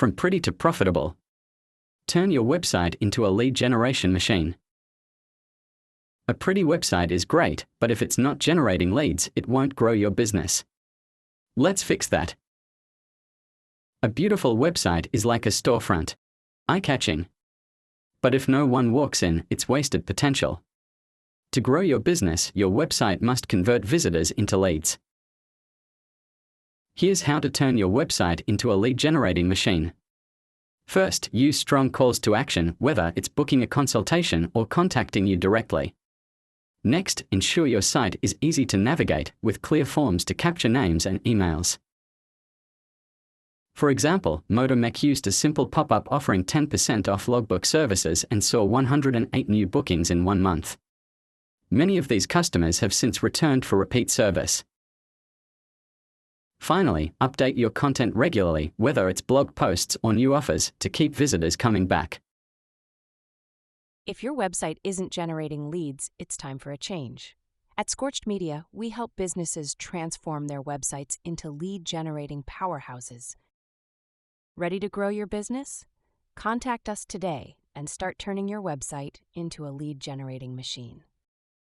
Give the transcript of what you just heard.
From pretty to profitable. Turn your website into a lead generation machine. A pretty website is great, but if it's not generating leads, it won't grow your business. Let's fix that. A beautiful website is like a storefront. Eye-catching. But if no one walks in, it's wasted potential. To grow your business, your website must convert visitors into leads. Here's how to turn your website into a lead-generating machine. First, use strong calls to action, whether it's booking a consultation or contacting you directly. Next, ensure your site is easy to navigate, with clear forms to capture names and emails. For example, Motormech used a simple pop-up offering 10% off logbook services and saw 108 new bookings in 1 month. Many of these customers have since returned for repeat service. Finally, update your content regularly, whether it's blog posts or new offers, to keep visitors coming back. If your website isn't generating leads, it's time for a change. At Scorched Media, we help businesses transform their websites into lead-generating powerhouses. Ready to grow your business? Contact us today and start turning your website into a lead-generating machine.